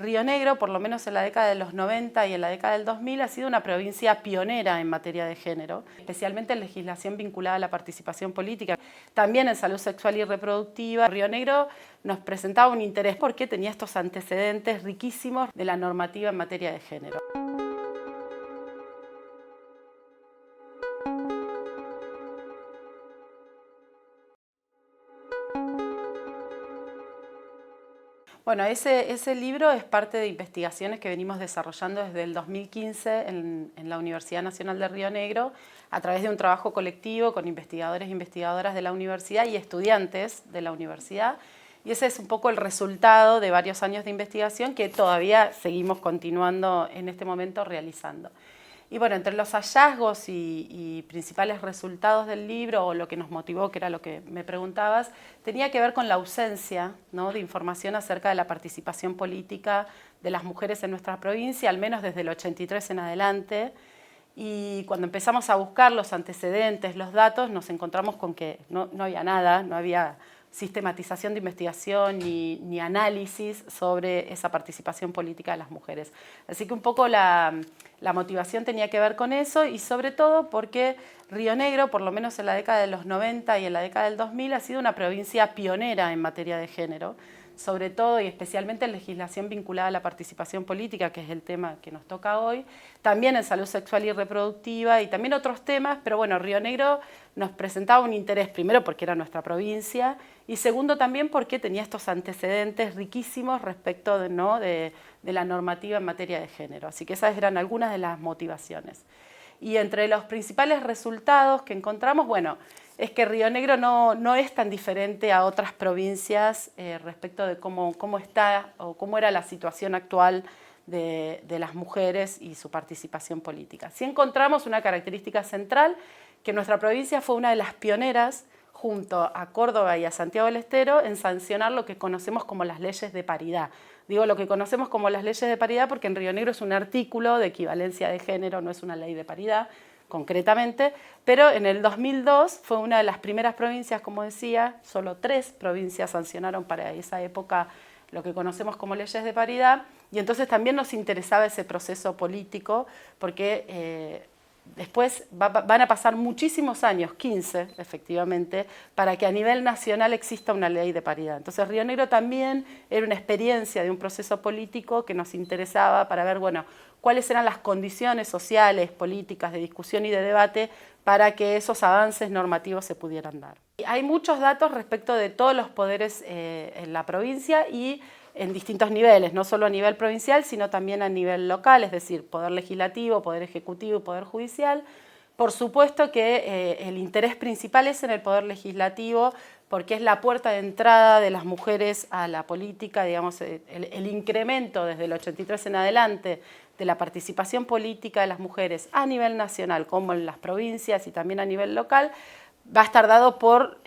Río Negro, por lo menos en la década de los 90 y en la década del 2000, ha sido una provincia pionera en materia de género, especialmente en legislación vinculada a la participación política, también en salud sexual y reproductiva. Río Negro nos presentaba un interés porque tenía estos antecedentes riquísimos de la normativa en materia de género. Bueno, ese libro es parte de investigaciones que venimos desarrollando desde el 2015 en la Universidad Nacional de Río Negro, a través de un trabajo colectivo con investigadores e investigadoras de la universidad y estudiantes de la universidad. Y ese es un poco el resultado de varios años de investigación que todavía seguimos continuando en este momento realizando. Y bueno, entre los hallazgos y principales resultados del libro, o lo que nos motivó, que era lo que me preguntabas, tenía que ver con la ausencia, ¿no?, de información acerca de la participación política de las mujeres en nuestra provincia, al menos desde el 83 en adelante. Y cuando empezamos a buscar los antecedentes, los datos, nos encontramos con que no había nada, no había sistematización de investigación ni análisis sobre esa participación política de las mujeres. Así que un poco la motivación tenía que ver con eso, y sobre todo porque Río Negro, por lo menos en la década de los 90 y en la década del 2000, ha sido una provincia pionera en materia de género, sobre todo y especialmente en legislación vinculada a la participación política, que es el tema que nos toca hoy, también en salud sexual y reproductiva y también otros temas, pero bueno, Río Negro nos presentaba un interés, primero porque era nuestra provincia, y segundo también porque tenía estos antecedentes riquísimos respecto de la normativa en materia de género. Así que esas eran algunas de las motivaciones. Y entre los principales resultados que encontramos, bueno, es que Río Negro no es tan diferente a otras provincias respecto de cómo está o cómo era la situación actual de las mujeres y su participación política. Sí encontramos una característica central, que nuestra provincia fue una de las pioneras, junto a Córdoba y a Santiago del Estero, en sancionar lo que conocemos como las leyes de paridad. Digo lo que conocemos como las leyes de paridad porque en Río Negro es un artículo de equivalencia de género, no es una ley de paridad concretamente, pero en el 2002 fue una de las primeras provincias, como decía, solo 3 provincias sancionaron para esa época lo que conocemos como leyes de paridad, y entonces también nos interesaba ese proceso político porque después van a pasar muchísimos años, 15 efectivamente, para que a nivel nacional exista una ley de paridad. Entonces Río Negro también era una experiencia de un proceso político que nos interesaba para ver, bueno, cuáles eran las condiciones sociales, políticas, de discusión y de debate para que esos avances normativos se pudieran dar. Hay muchos datos respecto de todos los poderes en la provincia y en distintos niveles, no solo a nivel provincial, sino también a nivel local, es decir, poder legislativo, poder ejecutivo y poder judicial. Por supuesto que el interés principal es en el poder legislativo, porque es la puerta de entrada de las mujeres a la política, digamos, el incremento desde el 83 en adelante de la participación política de las mujeres a nivel nacional, como en las provincias y también a nivel local, va a estar dado por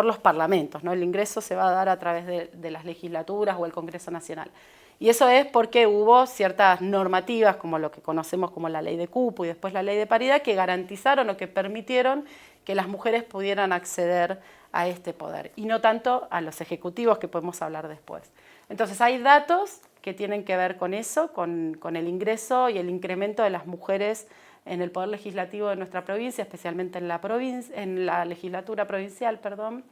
los parlamentos, ¿no? El ingreso se va a dar a través de las legislaturas o el Congreso Nacional. Y eso es porque hubo ciertas normativas, como lo que conocemos como la ley de cupo y después la ley de paridad, que garantizaron o que permitieron que las mujeres pudieran acceder a este poder, y no tanto a los ejecutivos, que podemos hablar después. Entonces hay datos que tienen que ver con eso, con el ingreso y el incremento de las mujeres en el poder legislativo de nuestra provincia, especialmente en la legislatura provincial, perdón.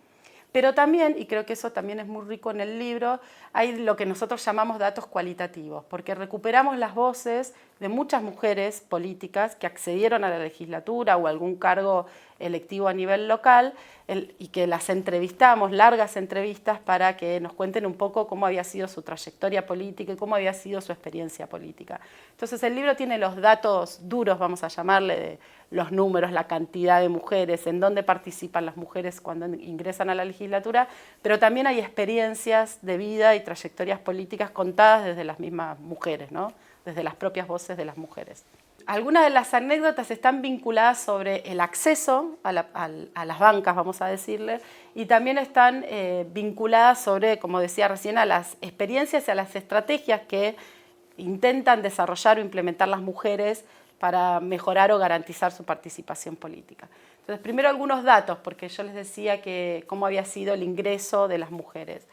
Pero también, y creo que eso también es muy rico en el libro, hay lo que nosotros llamamos datos cualitativos, porque recuperamos las voces de muchas mujeres políticas que accedieron a la legislatura o a algún cargo electivo a nivel local y que las entrevistamos, largas entrevistas, para que nos cuenten un poco cómo había sido su trayectoria política y cómo había sido su experiencia política. Entonces el libro tiene los datos duros, vamos a llamarle, de los números, la cantidad de mujeres, en dónde participan las mujeres cuando ingresan a la legislatura, pero también hay experiencias de vida y trayectorias políticas contadas desde las mismas mujeres, ¿no? Desde las propias voces de las mujeres. Algunas de las anécdotas están vinculadas sobre el acceso a las bancas, vamos a decirle, y también están vinculadas sobre, como decía recién, a las experiencias y a las estrategias que intentan desarrollar o implementar las mujeres para mejorar o garantizar su participación política. Entonces, primero algunos datos, porque yo les decía que cómo había sido el ingreso de las mujeres.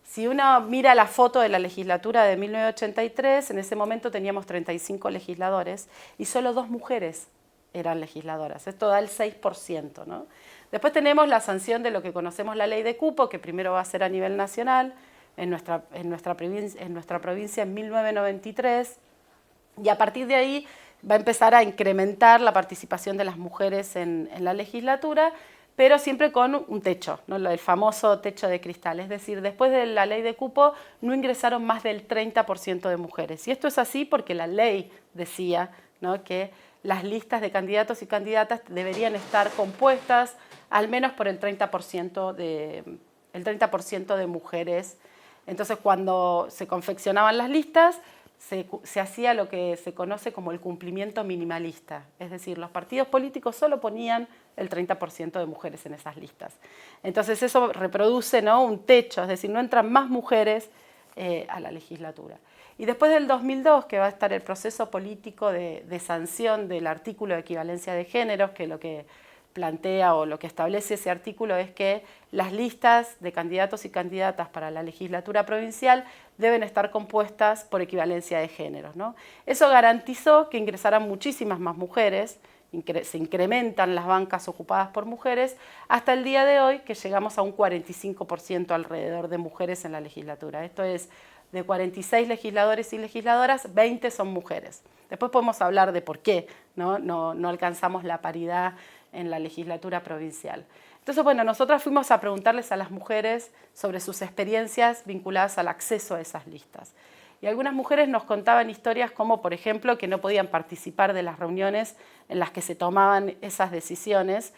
Si uno mira la foto de la legislatura de 1983, en ese momento teníamos 35 legisladores y solo 2 mujeres eran legisladoras. Esto da el 6%, ¿no? Después tenemos la sanción de lo que conocemos la ley de cupo, que primero va a ser a nivel nacional, en nuestra provincia en 1993, y a partir de ahí va a empezar a incrementar la participación de las mujeres en la legislatura, pero siempre con un techo, ¿no? El famoso techo de cristal. Es decir, después de la ley de cupo no ingresaron más del 30% de mujeres. Y esto es así porque la ley decía, ¿no?, que las listas de candidatos y candidatas deberían estar compuestas al menos por el 30% de mujeres. Entonces, cuando se confeccionaban las listas, se hacía lo que se conoce como el cumplimiento minimalista. Es decir, los partidos políticos solo ponían el 30% de mujeres en esas listas. Entonces, eso reproduce, ¿no?, un techo, es decir, no entran más mujeres a la legislatura. Y después del 2002, que va a estar el proceso político de sanción del artículo de equivalencia de géneros, que lo que plantea o lo que establece ese artículo es que las listas de candidatos y candidatas para la legislatura provincial deben estar compuestas por equivalencia de géneros, ¿no? Eso garantizó que ingresaran muchísimas más mujeres, se incrementan las bancas ocupadas por mujeres, hasta el día de hoy que llegamos a un 45% alrededor de mujeres en la legislatura. Esto es, de 46 legisladores y legisladoras, 20 son mujeres. Después podemos hablar de por qué no alcanzamos la paridad en la legislatura provincial. Entonces, bueno, nosotras fuimos a preguntarles a las mujeres sobre sus experiencias vinculadas al acceso a esas listas. Y algunas mujeres nos contaban historias como, por ejemplo, que no podían participar de las reuniones en las que se tomaban esas decisiones,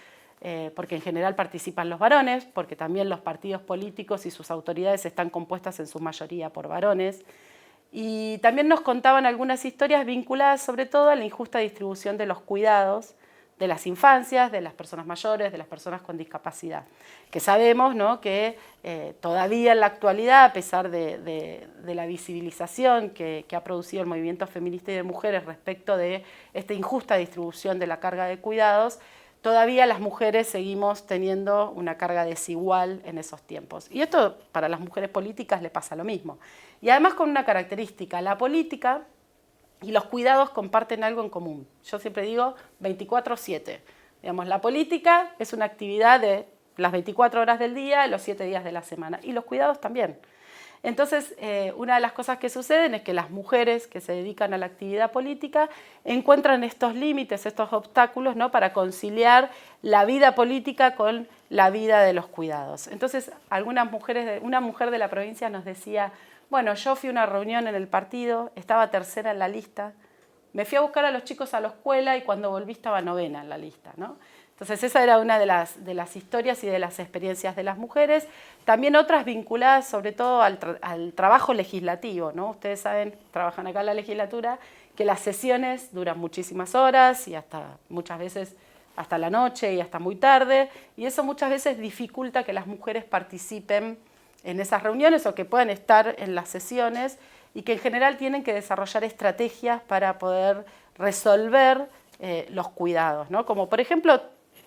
porque en general participan los varones, porque también los partidos políticos y sus autoridades están compuestas en su mayoría por varones. Y también nos contaban algunas historias vinculadas sobre todo a la injusta distribución de los cuidados de las infancias, de las personas mayores, de las personas con discapacidad, que sabemos, ¿no?, que todavía en la actualidad, a pesar de la visibilización que ha producido el movimiento feminista y de mujeres respecto de esta injusta distribución de la carga de cuidados, todavía las mujeres seguimos teniendo una carga desigual en esos tiempos. Y esto para las mujeres políticas le pasa lo mismo. Y además con una característica, la política y los cuidados comparten algo en común. Yo siempre digo 24/7. Digamos, la política es una actividad de las 24 horas del día, los 7 días de la semana, y los cuidados también. Entonces, una de las cosas que suceden es que las mujeres que se dedican a la actividad política encuentran estos límites, estos obstáculos, ¿no?, para conciliar la vida política con la vida de los cuidados. Entonces, una mujer de la provincia nos decía: bueno, yo fui a una reunión en el partido, estaba tercera en la lista, me fui a buscar a los chicos a la escuela y cuando volví estaba novena en la lista, ¿no? Entonces esa era una de las historias y de las experiencias de las mujeres. También otras vinculadas sobre todo al trabajo legislativo, ¿no? Ustedes saben, trabajan acá en la legislatura, que las sesiones duran muchísimas horas y hasta muchas veces hasta la noche y hasta muy tarde, y eso muchas veces dificulta que las mujeres participen en esas reuniones o que puedan estar en las sesiones y que en general tienen que desarrollar estrategias para poder resolver los cuidados, ¿no? Como por ejemplo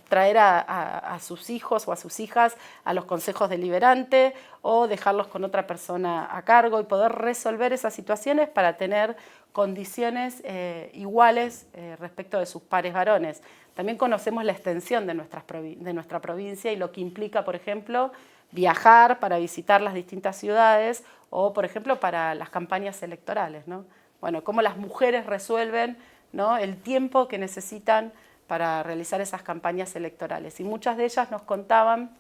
traer a sus hijos o a sus hijas a los consejos deliberantes o dejarlos con otra persona a cargo y poder resolver esas situaciones para tener condiciones iguales respecto de sus pares varones. También conocemos la extensión de nuestra provincia y lo que implica, por ejemplo, viajar para visitar las distintas ciudades o, por ejemplo, para las campañas electorales, ¿no? Bueno, cómo las mujeres resuelven, ¿no?, el tiempo que necesitan para realizar esas campañas electorales. Y muchas de ellas nos contaban,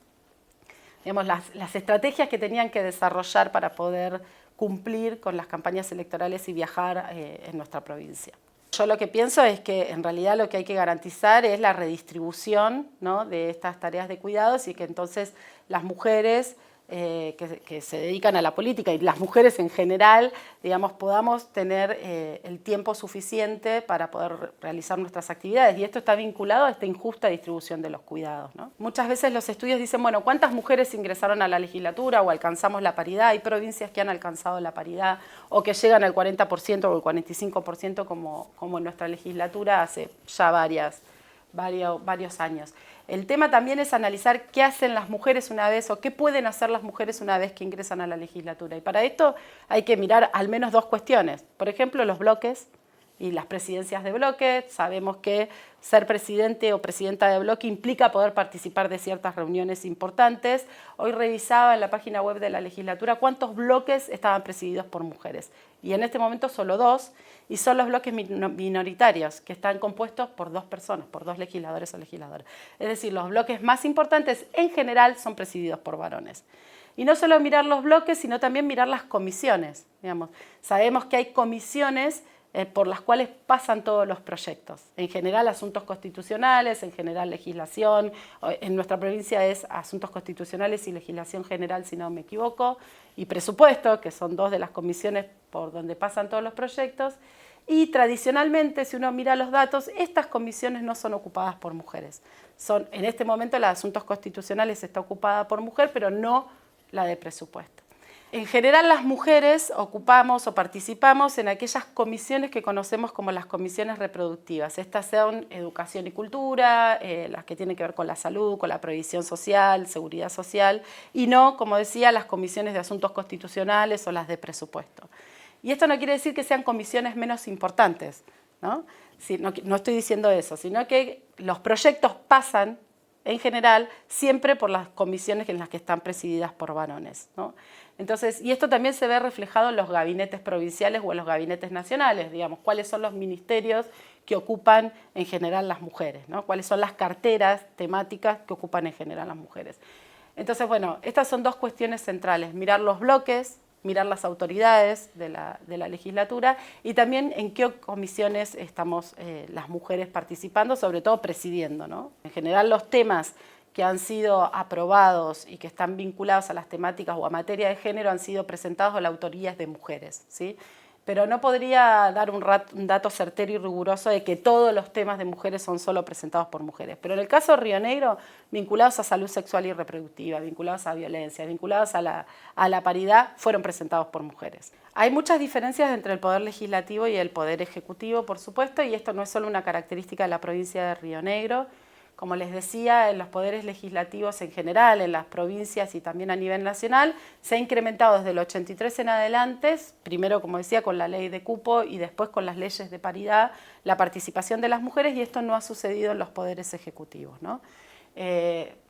digamos, las estrategias que tenían que desarrollar para poder cumplir con las campañas electorales y viajar en nuestra provincia. Yo lo que pienso es que en realidad lo que hay que garantizar es la redistribución, ¿no?, de estas tareas de cuidados y que entonces las mujeres que se dedican a la política y las mujeres en general, digamos, podamos tener el tiempo suficiente para poder realizar nuestras actividades. Y esto está vinculado a esta injusta distribución de los cuidados, ¿no? Muchas veces los estudios dicen, bueno, ¿cuántas mujeres ingresaron a la legislatura o alcanzamos la paridad? Hay provincias que han alcanzado la paridad o que llegan al 40% o el 45% como en nuestra legislatura hace ya varios años. El tema también es analizar qué hacen las mujeres una vez o qué pueden hacer las mujeres una vez que ingresan a la legislatura. Y para esto hay que mirar al menos dos cuestiones. Por ejemplo, los bloques y las presidencias de bloque. Sabemos que ser presidente o presidenta de bloque implica poder participar de ciertas reuniones importantes. Hoy revisaba en la página web de la legislatura cuántos bloques estaban presididos por mujeres. Y en este momento solo 2, y son los bloques minoritarios, que están compuestos por 2 personas, por 2 legisladores o legisladoras. Es decir, los bloques más importantes en general son presididos por varones. Y no solo mirar los bloques, sino también mirar las comisiones. Digamos. Sabemos que hay comisiones por las cuales pasan todos los proyectos. En general asuntos constitucionales, en general legislación, en nuestra provincia es asuntos constitucionales y legislación general, si no me equivoco, y presupuesto, que son 2 de las comisiones por donde pasan todos los proyectos, y tradicionalmente, si uno mira los datos, estas comisiones no son ocupadas por mujeres. En este momento la de asuntos constitucionales está ocupada por mujer, pero no la de presupuesto. En general las mujeres ocupamos o participamos en aquellas comisiones que conocemos como las comisiones reproductivas. Estas son educación y cultura, las que tienen que ver con la salud, con la previsión social, seguridad social, y no, como decía, las comisiones de asuntos constitucionales o las de presupuesto. Y esto no quiere decir que sean comisiones menos importantes, ¿no? No estoy diciendo eso, sino que los proyectos pasan en general siempre por las comisiones en las que están presididas por varones, ¿no? Entonces, y esto también se ve reflejado en los gabinetes provinciales o en los gabinetes nacionales, digamos, cuáles son los ministerios que ocupan en general las mujeres, ¿no? Cuáles son las carteras temáticas que ocupan en general las mujeres. Entonces, bueno, estas son 2 cuestiones centrales, mirar los bloques, mirar las autoridades de la legislatura y también en qué comisiones estamos las mujeres participando, sobre todo presidiendo, ¿no? En general los temas que han sido aprobados y que están vinculados a las temáticas o a materia de género han sido presentados a la autoría de mujeres, ¿sí? Pero no podría dar un dato certero y riguroso de que todos los temas de mujeres son solo presentados por mujeres. Pero en el caso de Río Negro, vinculados a salud sexual y reproductiva, vinculados a violencia, vinculados a la paridad, fueron presentados por mujeres. Hay muchas diferencias entre el Poder Legislativo y el Poder Ejecutivo, por supuesto, y esto no es solo una característica de la provincia de Río Negro. Como les decía, en los poderes legislativos en general, en las provincias y también a nivel nacional, se ha incrementado desde el 83 en adelante, primero, como decía, con la ley de cupo y después con las leyes de paridad, la participación de las mujeres, y esto no ha sucedido en los poderes ejecutivos, ¿no?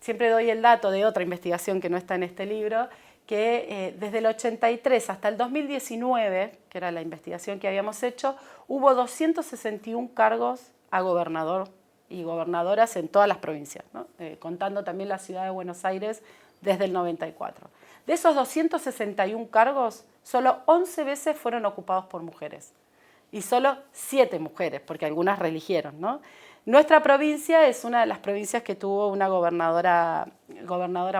Siempre doy el dato de otra investigación que no está en este libro, que desde el 83 hasta el 2019, que era la investigación que habíamos hecho, hubo 261 cargos a gobernador y gobernadoras en todas las provincias, ¿no? Contando también la ciudad de Buenos Aires desde el 94. De esos 261 cargos, solo 11 veces fueron ocupados por mujeres y solo 7 mujeres, porque algunas reeligieron, ¿no? Nuestra provincia es una de las provincias que tuvo una gobernadora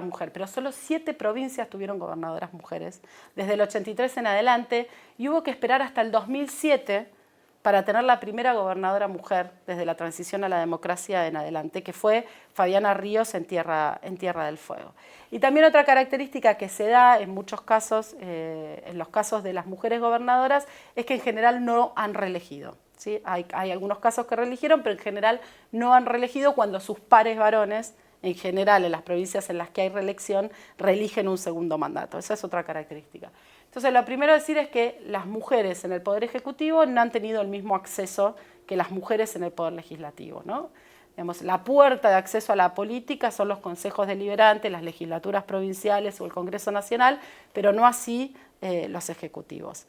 mujer, pero solo 7 provincias tuvieron gobernadoras mujeres desde el 83 en adelante, y hubo que esperar hasta el 2007 para tener la primera gobernadora mujer desde la transición a la democracia en adelante, que fue Fabiana Ríos en Tierra del Fuego. Y también otra característica que se da en muchos casos, en los casos de las mujeres gobernadoras, es que en general no han reelegido, ¿sí? Hay algunos casos que reeligieron, pero en general no han reelegido cuando sus pares varones, en general en las provincias en las que hay reelección, reeligen un segundo mandato. Esa es otra característica. Entonces, lo primero a decir es que las mujeres en el Poder Ejecutivo no han tenido el mismo acceso que las mujeres en el Poder Legislativo, ¿no? Digamos, la puerta de acceso a la política son los consejos deliberantes, las legislaturas provinciales o el Congreso Nacional, pero no así los ejecutivos.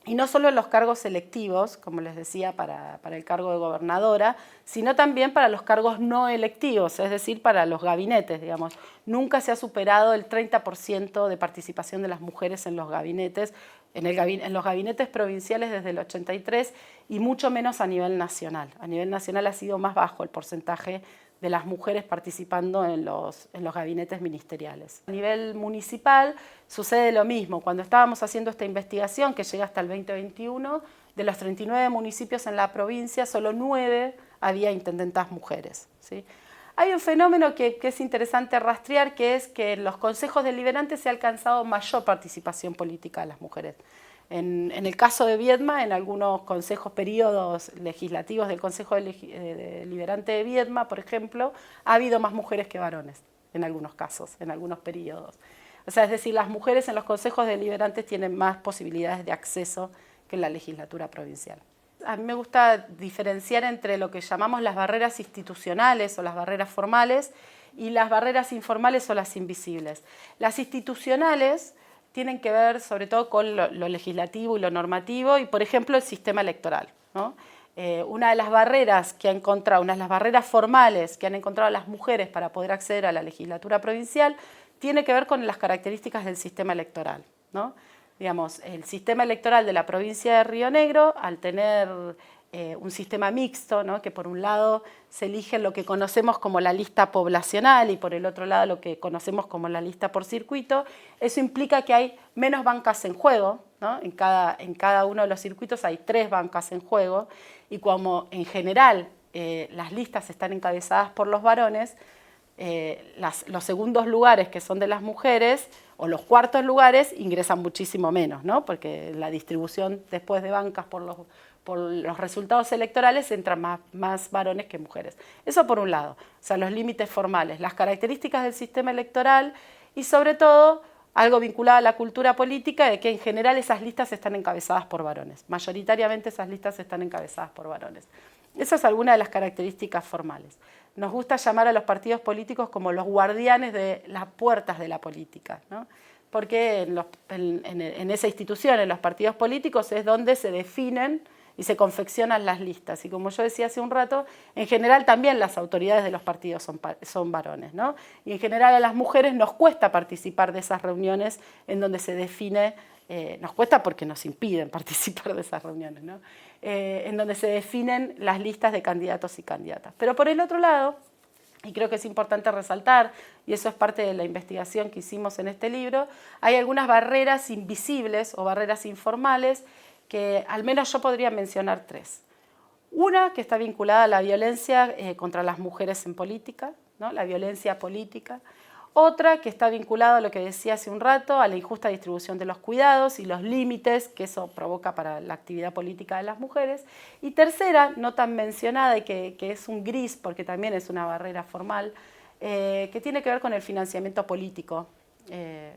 Y no solo en los cargos electivos, como les decía, para el cargo de gobernadora, sino también para los cargos no electivos, es decir, para los gabinetes, digamos. Nunca se ha superado el 30% de participación de las mujeres en los gabinetes, en los gabinetes provinciales desde el 83, y mucho menos a nivel nacional. A nivel nacional ha sido más bajo el porcentaje de las mujeres participando en los gabinetes ministeriales. A nivel municipal sucede lo mismo. Cuando estábamos haciendo esta investigación, que llega hasta el 2021, de los 39 municipios en la provincia, solo 9 había intendentas mujeres, ¿sí? Hay un fenómeno que es interesante rastrear, que es que en los consejos deliberantes se ha alcanzado mayor participación política de las mujeres. En el caso de Viedma, en algunos consejos, periodos legislativos del Consejo Deliberante de Viedma, por ejemplo, ha habido más mujeres que varones, en algunos casos, en algunos periodos. O sea, es decir, las mujeres en los consejos deliberantes tienen más posibilidades de acceso que en la legislatura provincial. A mí me gusta diferenciar entre lo que llamamos las barreras institucionales o las barreras formales y las barreras informales o las invisibles. Las institucionales tienen que ver sobre todo con lo legislativo y lo normativo y, por ejemplo, el sistema electoral, ¿no? Una de las barreras que ha encontrado, una de las barreras formales que han encontrado las mujeres para poder acceder a la legislatura provincial tiene que ver con las características del sistema electoral, ¿no? Digamos, el sistema electoral de la provincia de Río Negro, al tener un sistema mixto, ¿no? Que por un lado se elige lo que conocemos como la lista poblacional y por el otro lado lo que conocemos como la lista por circuito, eso implica que hay menos bancas en juego, ¿no? En cada uno de los circuitos hay 3 bancas en juego y como en general las listas están encabezadas por los varones, los segundos lugares que son de las mujeres o los cuartos lugares ingresan muchísimo menos, ¿no? Porque la distribución después de bancas por los resultados electorales entran más varones que mujeres. Eso por un lado, o sea, los límites formales, las características del sistema electoral y sobre todo algo vinculado a la cultura política de que en general esas listas están encabezadas por varones, mayoritariamente esas listas están encabezadas por varones. Esa es alguna de las características formales. Nos gusta llamar a los partidos políticos como los guardianes de las puertas de la política, ¿no? Porque en esa institución, en los partidos políticos, es donde se definen y se confeccionan las listas. Y como yo decía hace un rato, en general también las autoridades de los partidos son varones, ¿no? Y en general a las mujeres nos cuesta participar de esas reuniones en donde se define, nos cuesta porque nos impiden participar de esas reuniones, ¿no? En donde se definen las listas de candidatos y candidatas. Pero por el otro lado, y creo que es importante resaltar, y eso es parte de la investigación que hicimos en este libro, hay algunas barreras invisibles o barreras informales que al menos yo podría mencionar 3. Una que está vinculada a la violencia contra las mujeres en política, ¿no? La violencia política. Otra que está vinculada a lo que decía hace un rato, a la injusta distribución de los cuidados y los límites que eso provoca para la actividad política de las mujeres. Y tercera, no tan mencionada y que es un gris porque también es una barrera formal, que tiene que ver con el financiamiento político,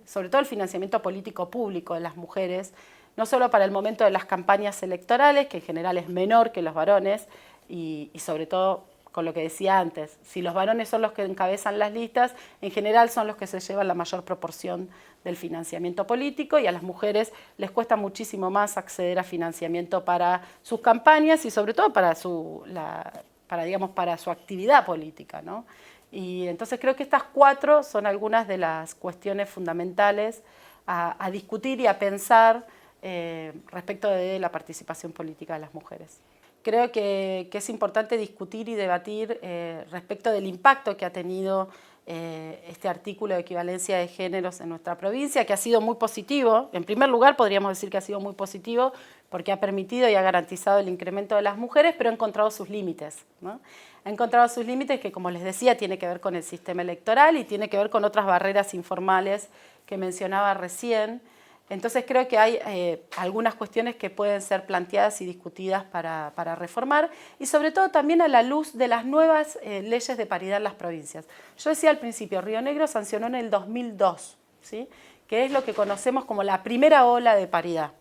sobre todo el financiamiento político público de las mujeres, no solo para el momento de las campañas electorales, que en general es menor que los varones, y sobre todo con lo que decía antes, si los varones son los que encabezan las listas, en general son los que se llevan la mayor proporción del financiamiento político y a las mujeres les cuesta muchísimo más acceder a financiamiento para sus campañas y sobre todo para su actividad política, ¿no? Y entonces creo que estas 4 son algunas de las cuestiones fundamentales a discutir y a pensar respecto de la participación política de las mujeres. Creo que es importante discutir y debatir respecto del impacto que ha tenido este artículo de equivalencia de géneros en nuestra provincia, que ha sido muy positivo. En primer lugar, podríamos decir que ha sido muy positivo porque ha permitido y ha garantizado el incremento de las mujeres, pero ha encontrado sus límites, ¿no? Ha encontrado sus límites que, como les decía, tiene que ver con el sistema electoral y tiene que ver con otras barreras informales que mencionaba recién. Entonces creo que hay algunas cuestiones que pueden ser planteadas y discutidas para reformar y sobre todo también a la luz de las nuevas leyes de paridad en las provincias. Yo decía al principio, Río Negro sancionó en el 2002, ¿sí? Que es lo que conocemos como la primera ola de paridad.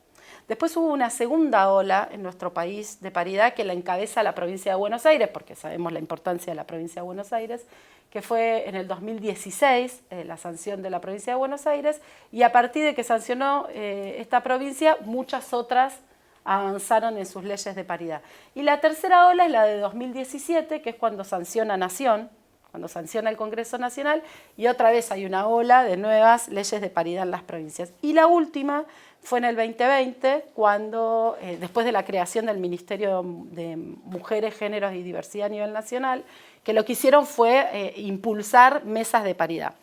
Después hubo una segunda ola en nuestro país de paridad que la encabeza la provincia de Buenos Aires, porque sabemos la importancia de la provincia de Buenos Aires, que fue en el 2016 la sanción de la provincia de Buenos Aires, y a partir de que sancionó esta provincia, muchas otras avanzaron en sus leyes de paridad. Y la tercera ola es la de 2017, que es cuando sanciona Nación, cuando sanciona el Congreso Nacional, y otra vez hay una ola de nuevas leyes de paridad en las provincias. Y la última fue en el 2020, cuando, después de la creación del Ministerio de Mujeres, Géneros y Diversidad a nivel nacional, que lo que hicieron fue impulsar mesas de paridad.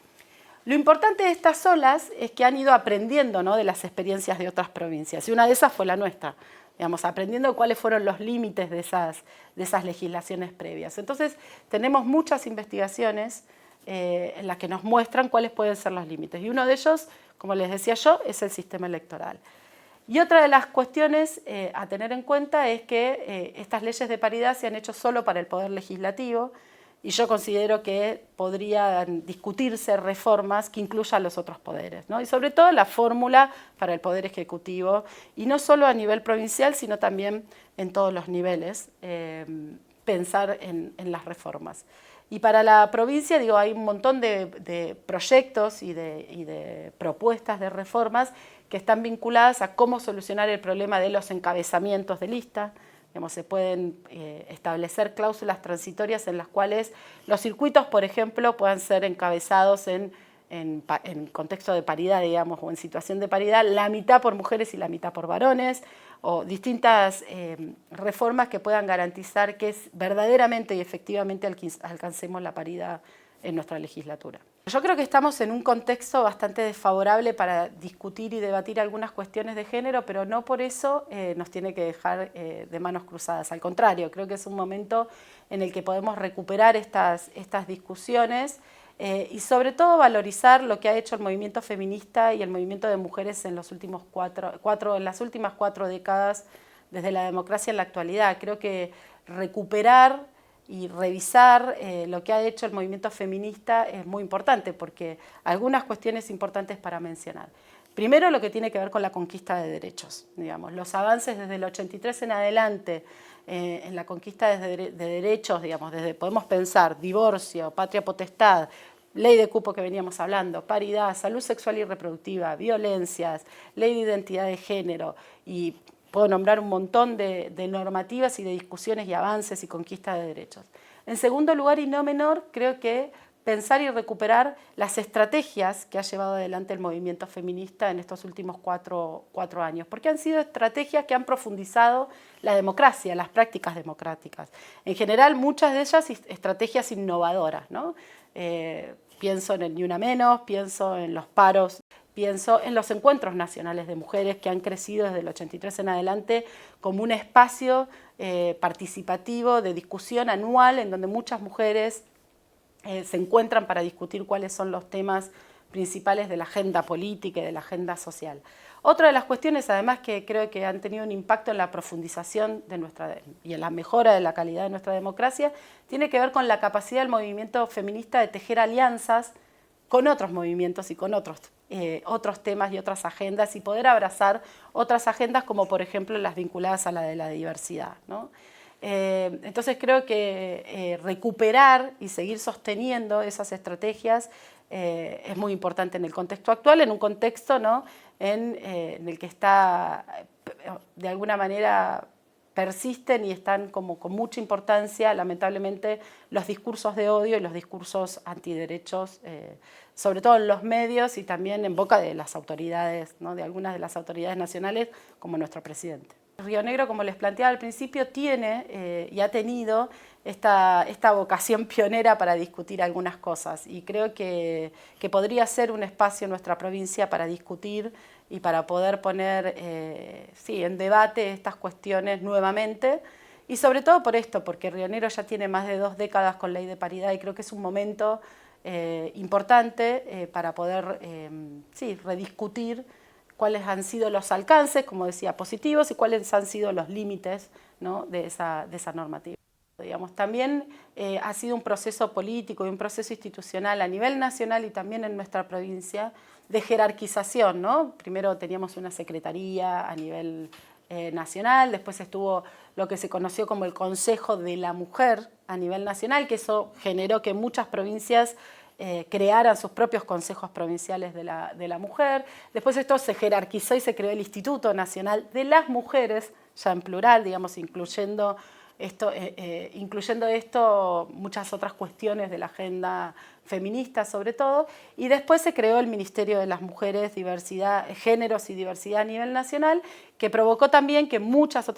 Lo importante de estas olas es que han ido aprendiendo, ¿no?, de las experiencias de otras provincias, y una de esas fue la nuestra, digamos, aprendiendo cuáles fueron los límites de esas legislaciones previas. Entonces, tenemos muchas investigaciones en las que nos muestran cuáles pueden ser los límites, y uno de ellos, como les decía yo, es el sistema electoral. Y otra de las cuestiones a tener en cuenta es que estas leyes de paridad se han hecho solo para el Poder Legislativo, y yo considero que podrían discutirse reformas que incluyan los otros poderes, ¿no? Y sobre todo la fórmula para el Poder Ejecutivo, y no solo a nivel provincial, sino también en todos los niveles, pensar en las reformas. Y para la provincia, digo, hay un montón de proyectos y de propuestas de reformas que están vinculadas a cómo solucionar el problema de los encabezamientos de lista. Digamos, se pueden establecer cláusulas transitorias en las cuales los circuitos, por ejemplo, puedan ser encabezados en contexto de paridad, digamos, o en situación de paridad, la mitad por mujeres y la mitad por varones, o distintas reformas que puedan garantizar que verdaderamente y efectivamente alcancemos la paridad en nuestra legislatura. Yo creo que estamos en un contexto bastante desfavorable para discutir y debatir algunas cuestiones de género, pero no por eso nos tiene que dejar de manos cruzadas. Al contrario, creo que es un momento en el que podemos recuperar estas discusiones y sobre todo valorizar lo que ha hecho el movimiento feminista y el movimiento de mujeres en las últimas 4 décadas desde la democracia en la actualidad. Creo que recuperar y revisar lo que ha hecho el movimiento feminista es muy importante, porque algunas cuestiones importantes para mencionar. Primero, lo que tiene que ver con la conquista de derechos, digamos, los avances desde el 83 en adelante en la conquista de derechos, digamos, desde podemos pensar divorcio, patria potestad, ley de cupo que veníamos hablando, paridad, salud sexual y reproductiva, violencias, ley de identidad de género, y puedo nombrar un montón de normativas y de discusiones y avances y conquista de derechos. En segundo lugar, y no menor, creo que pensar y recuperar las estrategias que ha llevado adelante el movimiento feminista en estos últimos cuatro años, porque han sido estrategias que han profundizado la democracia, las prácticas democráticas. En general, muchas de ellas estrategias innovadoras, ¿no? Pienso en el Ni Una Menos, pienso en los paros, pienso en los encuentros nacionales de mujeres que han crecido desde el 83 en adelante como un espacio participativo de discusión anual en donde muchas mujeres se encuentran para discutir cuáles son los temas principales de la agenda política y de la agenda social. Otra de las cuestiones, además, que creo que han tenido un impacto en la profundización y en la mejora de la calidad de nuestra democracia, tiene que ver con la capacidad del movimiento feminista de tejer alianzas con otros movimientos y con otros temas y otras agendas, y poder abrazar otras agendas como, por ejemplo, las vinculadas a la de la diversidad, ¿no? Entonces creo que recuperar y seguir sosteniendo esas estrategias es muy importante en el contexto actual, en un contexto, ¿no?, en el que está, de alguna manera, persisten y están como con mucha importancia, lamentablemente, los discursos de odio y los discursos antiderechos, sobre todo en los medios y también en boca de las autoridades, ¿no?, de algunas de las autoridades nacionales, como nuestro presidente. Río Negro, como les planteaba al principio, tiene y ha tenido esta vocación pionera para discutir algunas cosas, y creo que podría ser un espacio en nuestra provincia para discutir y para poder poner en debate estas cuestiones nuevamente, y sobre todo por esto, porque Río Negro ya tiene más de 2 décadas con ley de paridad, y creo que es un momento importante para poder rediscutir cuáles han sido los alcances, como decía, positivos, y cuáles han sido los límites, ¿no?, de esa normativa. Digamos, también ha sido un proceso político y un proceso institucional a nivel nacional y también en nuestra provincia de jerarquización, ¿no? Primero teníamos una secretaría a nivel nacional, después estuvo lo que se conoció como el Consejo de la Mujer a nivel nacional, que eso generó que muchas provincias crearan sus propios consejos provinciales de la mujer. Después esto se jerarquizó y se creó el Instituto Nacional de las Mujeres, ya en plural, digamos, incluyendo esto muchas otras cuestiones de la agenda feminista sobre todo, y después se creó el Ministerio de las Mujeres, Géneros y Diversidad a nivel nacional, que provocó también que muchas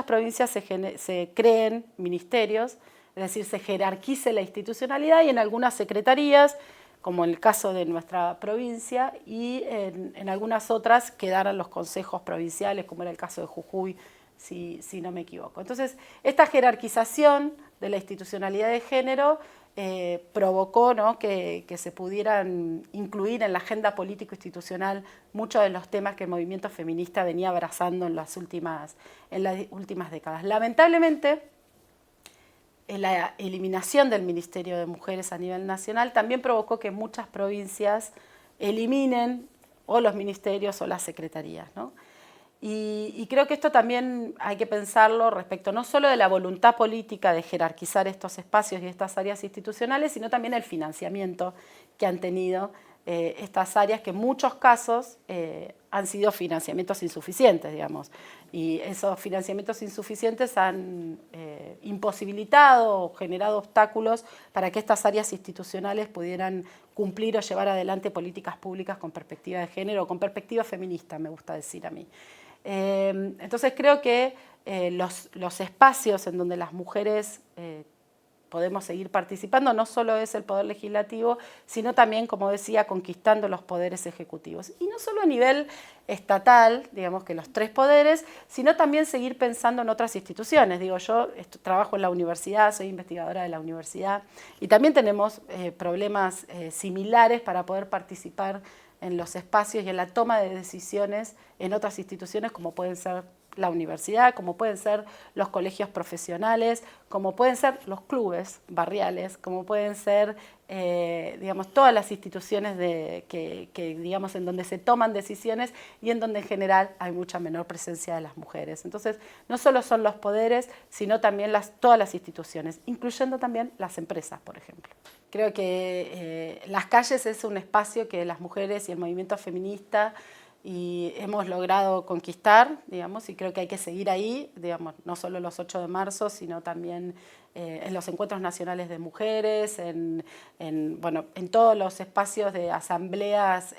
provincias se creen ministerios, es decir, se jerarquice la institucionalidad, y en algunas secretarías, como en el caso de nuestra provincia, y en algunas otras quedaran los consejos provinciales, como era el caso de Jujuy, si no me equivoco. Entonces, esta jerarquización de la institucionalidad de género provocó, ¿no?, que se pudieran incluir en la agenda político-institucional muchos de los temas que el movimiento feminista venía abrazando en las últimas décadas. Lamentablemente, la eliminación del Ministerio de Mujeres a nivel nacional también provocó que muchas provincias eliminen o los ministerios o las secretarías, ¿no? Y creo que esto también hay que pensarlo respecto no solo de la voluntad política de jerarquizar estos espacios y estas áreas institucionales, sino también el financiamiento que han tenido estas áreas, que en muchos casos han sido financiamientos insuficientes, digamos. Y esos financiamientos insuficientes han imposibilitado o generado obstáculos para que estas áreas institucionales pudieran cumplir o llevar adelante políticas públicas con perspectiva de género, o con perspectiva feminista, me gusta decir a mí. Entonces creo que los espacios en donde las mujeres podemos seguir participando no solo es el poder legislativo, sino también, como decía, conquistando los poderes ejecutivos. Y no solo a nivel estatal, digamos que los 3 poderes, sino también seguir pensando en otras instituciones. Digo, yo trabajo en la universidad, soy investigadora de la universidad, y también tenemos problemas similares para poder participar en los espacios y en la toma de decisiones en otras instituciones, como pueden ser la universidad, como pueden ser los colegios profesionales, como pueden ser los clubes barriales, como pueden ser, digamos, todas las instituciones digamos, en donde se toman decisiones y en donde en general hay mucha menor presencia de las mujeres. Entonces, no solo son los poderes, sino también todas las instituciones, incluyendo también las empresas, por ejemplo. Creo que las calles es un espacio que las mujeres y el movimiento feminista y hemos logrado conquistar, digamos, y creo que hay que seguir ahí, digamos, no solo los 8 de marzo, sino también en los encuentros nacionales de mujeres, en todos los espacios de asambleas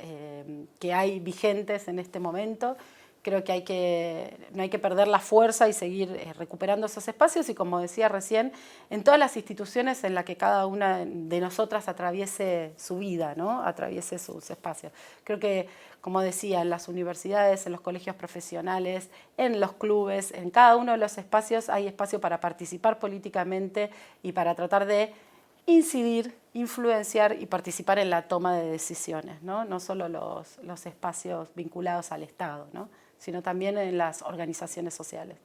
que hay vigentes en este momento. Creo que no hay que perder la fuerza y seguir recuperando esos espacios y, como decía recién, en todas las instituciones en las que cada una de nosotras atraviese su vida, ¿no?, atraviese sus espacios. Creo que, como decía, en las universidades, en los colegios profesionales, en los clubes, en cada uno de los espacios hay espacio para participar políticamente y para tratar de incidir, influenciar y participar en la toma de decisiones, ¿no? No solo los espacios vinculados al Estado, ¿no?, sino también en las organizaciones sociales.